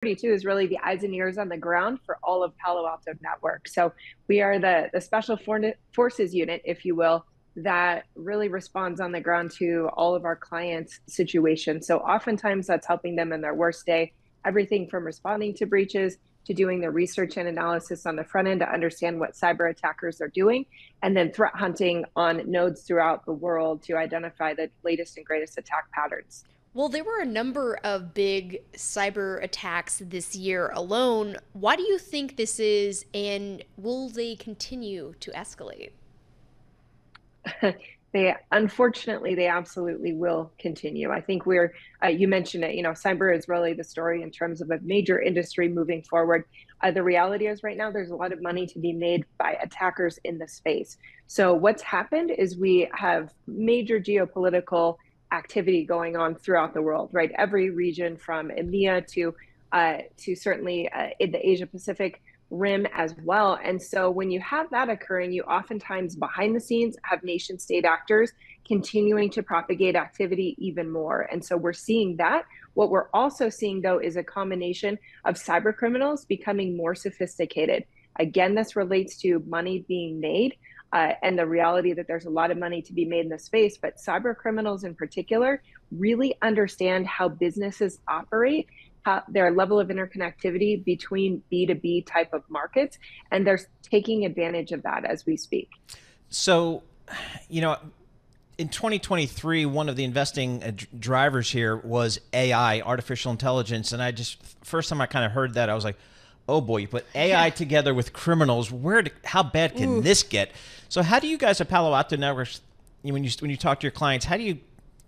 too is really the eyes and ears on the ground for all of Palo Alto network. So we are the special forces unit, if you will, that really responds on the ground to all of our clients' situations. So oftentimes that's helping them in their worst day, everything from responding to breaches to doing the research and analysis on the front end to understand what cyber attackers are doing, and then threat hunting on nodes throughout the world to identify the latest and greatest attack patterns. Well, there were a number of big cyber attacks this year alone. Why do you think this is, and will they continue to escalate? They unfortunately they absolutely will continue. I think we're you mentioned it. Cyber is really the story in terms of a major industry moving forward. The reality is right now there's a lot of money to be made by attackers in the space. So what's happened is we have major geopolitical activity going on throughout the world, right? Every region from EMEA to certainly in the Asia Pacific rim as well. And so when you have that occurring, you oftentimes behind the scenes have nation state actors continuing to propagate activity even more. And so we're seeing that. What we're also seeing, though, is a combination of cyber criminals becoming more sophisticated. Again, this relates to money being made and the reality that there's a lot of money to be made in the space, but cyber criminals in particular really understand how businesses operate, their level of interconnectivity between B2B type of markets, and they're taking advantage of that as we speak. So, in 2023, one of the investing drivers here was AI, artificial intelligence, and first time I kind of heard that, I was like, oh boy, you put AI together with criminals. How bad can this get? So how do you guys at Palo Alto Networks, when you talk to your clients, how do you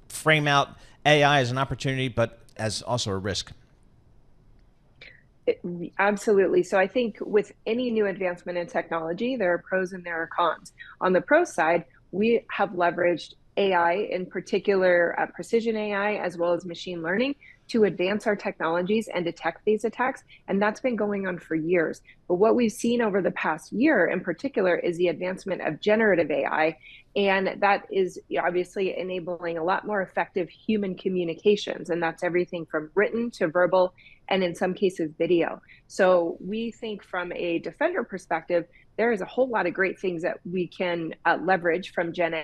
frame out AI as an opportunity, but as also a risk? Absolutely. So I think with any new advancement in technology, there are pros and there are cons. On the pro side, we have leveraged AI, in particular precision AI, as well as machine learning, to advance our technologies and detect these attacks. And that's been going on for years. But what we've seen over the past year in particular is the advancement of generative AI. And that is obviously enabling a lot more effective human communications. And that's everything from written to verbal, and in some cases, video. So we think from a defender perspective, there is a whole lot of great things that we can leverage from Gen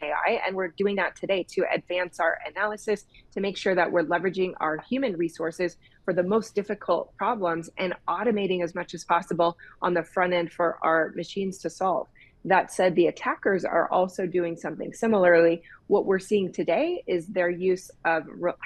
AI, and we're doing that today to advance our analysis to make sure that we're leveraging our human resources for the most difficult problems and automating as much as possible on the front end for our machines to solve. That said, the attackers are also doing something similarly. What we're seeing today is their use of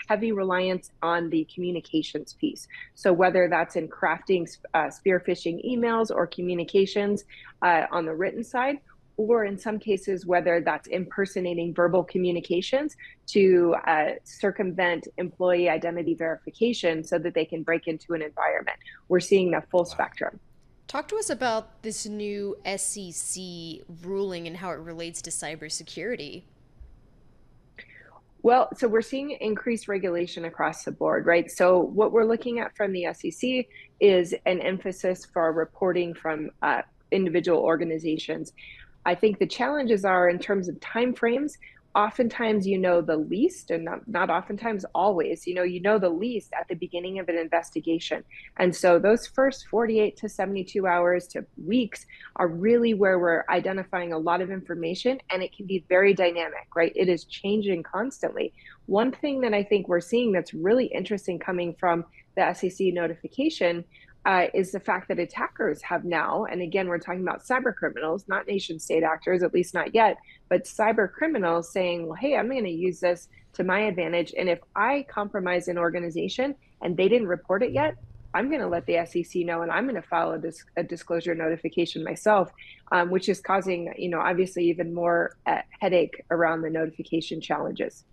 heavy reliance on the communications piece. So whether that's in crafting spear phishing emails or communications on the written side, or in some cases, whether that's impersonating verbal communications to circumvent employee identity verification so that they can break into an environment. We're seeing the full spectrum. Talk to us about this new SEC ruling and how it relates to cybersecurity. Well, so we're seeing increased regulation across the board, right? So what we're looking at from the SEC is an emphasis for reporting from individual organizations. I think the challenges are in terms of timeframes. Oftentimes, the least, and not oftentimes, always, the least at the beginning of an investigation. And so those first 48 to 72 hours to weeks are really where we're identifying a lot of information, and it can be very dynamic, right? It is changing constantly. One thing that I think we're seeing that's really interesting coming from the SEC notification is the fact that attackers have now, and again, we're talking about cyber criminals, not nation state actors, at least not yet, but cyber criminals saying, well, hey, I'm going to use this to my advantage. And if I compromise an organization and they didn't report it yet, I'm going to let the SEC know, and I'm going to file a disclosure notification myself, which is causing, obviously even more headache around the notification challenges.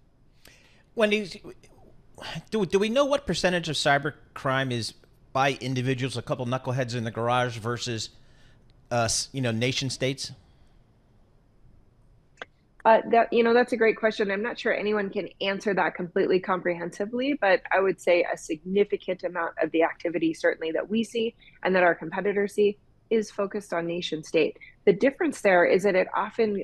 Wendi, do we know what percentage of cyber crime is by individuals, a couple knuckleheads in the garage versus, nation states? That's a great question. I'm not sure anyone can answer that completely comprehensively, but I would say a significant amount of the activity, certainly that we see and that our competitors see, is focused on nation state. The difference there is that it often,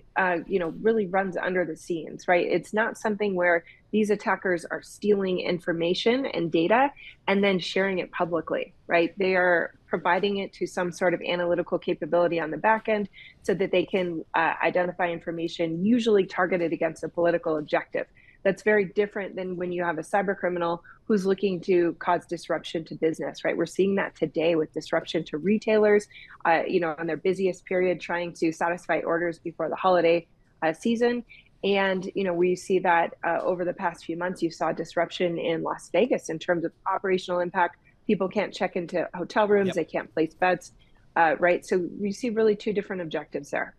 really runs under the scenes, right? It's not something where these attackers are stealing information and data and then sharing it publicly, right? They are providing it to some sort of analytical capability on the back end so that they can identify information usually targeted against a political objective. That's very different than when you have a cyber criminal who's looking to cause disruption to business, right? We're seeing that today with disruption to retailers, on their busiest period, trying to satisfy orders before the holiday season. And, we see that over the past few months, you saw disruption in Las Vegas in terms of operational impact. People can't check into hotel rooms, They can't place bets, right? So we see really two different objectives there.